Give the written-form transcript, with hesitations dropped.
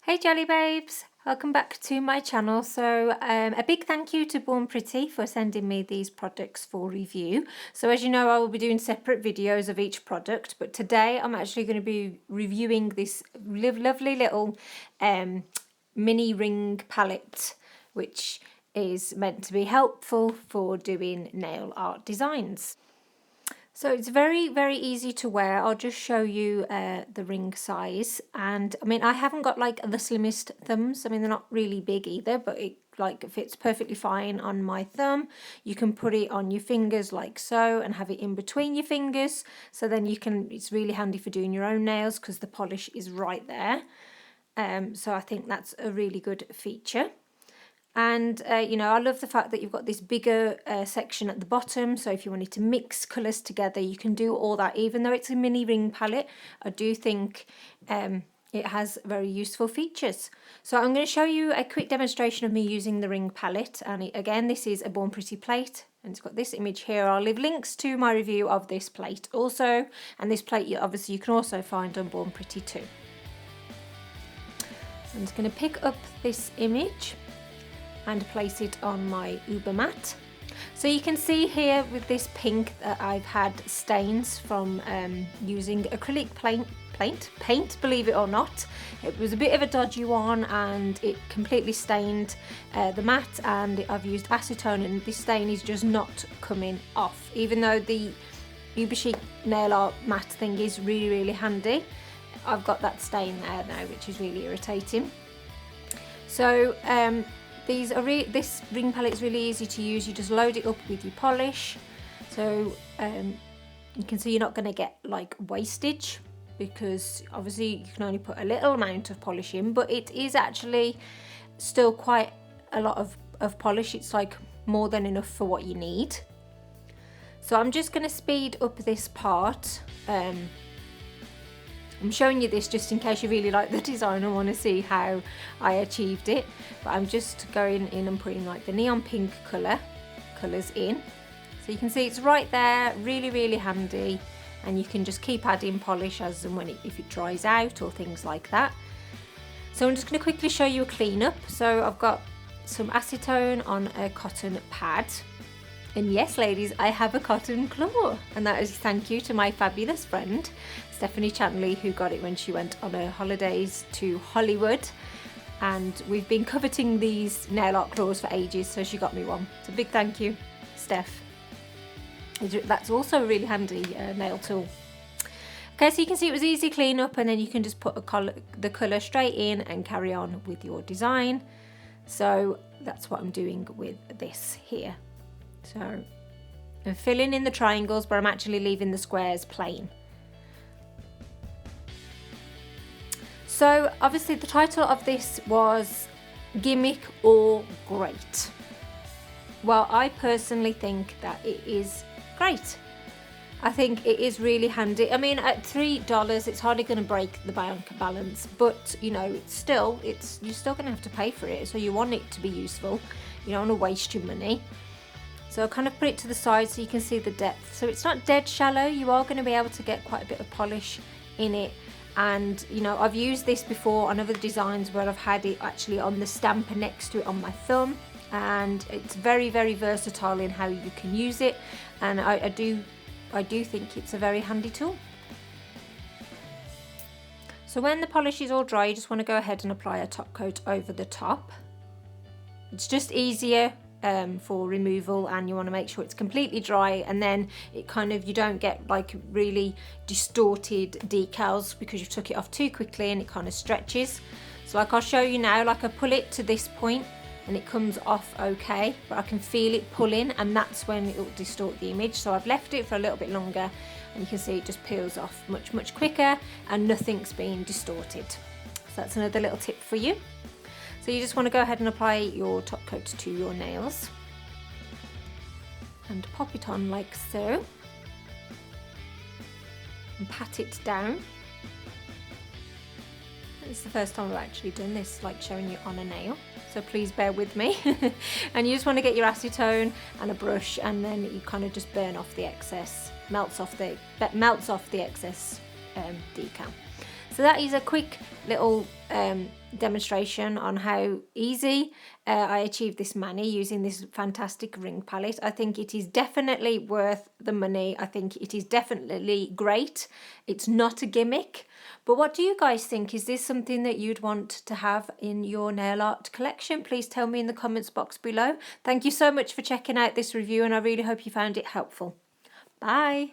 Hey Jelly Babes, welcome back to my channel. So a big thank you to Born Pretty for sending me these products for review. So as you know, I will be doing separate videos of each product, but today I'm actually going to be reviewing this lovely little mini ring palette, which is meant to be helpful for doing nail art designs. So it's very, very easy to wear. I'll just show you the ring size. And I mean, I haven't got like the slimmest thumbs. I mean, they're not really big either, but it like fits perfectly fine on my thumb. You can put it on your fingers like so and have it in between your fingers. So then you can, it's really handy for doing your own nails because the polish is right there. So I think that's a really good feature. And, you know, I love the fact that you've got this bigger section at the bottom. So if you wanted to mix colours together, you can do all that. Even though it's a mini ring palette, I do think it has very useful features. So I'm going to show you a quick demonstration of me using the ring palette. And again, this is a Born Pretty plate. And it's got this image here. I'll leave links to my review of this plate also. And this plate, obviously, you can also find on Born Pretty too. So I'm just going to pick up this image and place it on my Uber mat. So you can see here with this pink that I've had stains from using acrylic paint, believe it or not. It was a bit of a dodgy one and it completely stained the mat, and I've used acetone and this stain is just not coming off. Even though the Uber Chic nail art mat thing is really, really handy, I've got that stain there now, which is really irritating. So this ring palette is really easy to use. You just load it up with your polish. So you can see you're not going to get like wastage, because obviously you can only put a little amount of polish in, but it is actually still quite a lot of polish. It's like more than enough for what you need. So I'm just going to speed up this part. I'm showing you this just in case you really like the design and want to see how I achieved it. But I'm just going in and putting like the neon pink colours in. So you can see it's right there, really, really handy. And you can just keep adding polish as and when if it dries out or things like that. So I'm just going to quickly show you a cleanup. So I've got some acetone on a cotton pad. And yes, ladies, I have a cotton claw, and that is thank you to my fabulous friend, Stephanie Chantley, who got it when she went on her holidays to Hollywood. And we've been coveting these nail art claws for ages, so she got me one. So big thank you, Steph. That's also a really handy nail tool. Okay, so you can see it was easy clean up, and then you can just put the colour straight in and carry on with your design. So that's what I'm doing with this here. So I'm filling in the triangles, but I'm actually leaving the squares plain. So obviously the title of this was Gimmick or Great. Well, I personally think that it is great. I think it is really handy. I mean, at $3, it's hardly going to break the bank balance, but you know, you're still going to have to pay for it. So you want it to be useful. You don't want to waste your money. So I'll kind of put it to the side so you can see the depth. So it's not dead shallow. You are going to be able to get quite a bit of polish in it. And, you know, I've used this before on other designs where I've had it actually on the stamper next to it on my thumb. And it's very, very versatile in how you can use it. And I do think it's a very handy tool. So when the polish is all dry, you just want to go ahead and apply a top coat over the top. It's just easier for removal, and you want to make sure it's completely dry, and then it kind of, you don't get like really distorted decals because you took it off too quickly and it kind of stretches. So like I'll show you now, like I pull it to this point and it comes off okay, but I can feel it pulling, and that's when it will distort the image. So I've left it for a little bit longer, and you can see it just peels off much quicker and nothing's being distorted. So that's another little tip for you. So you just want to go ahead and apply your top coat to your nails and pop it on like so, and pat it down. This is the first time I've actually done this, like showing you on a nail, so please bear with me. And you just want to get your acetone and a brush, and then you kind of just burn off the excess, melts off the excess decal. So that is a quick little demonstration on how easy I achieved this mani using this fantastic ring palette. I think it is definitely worth the money. I think it is definitely great. It's not a gimmick. But what do you guys think? Is this something that you'd want to have in your nail art collection? Please tell me in the comments box below. Thank you so much for checking out this review, and I really hope you found it helpful. Bye.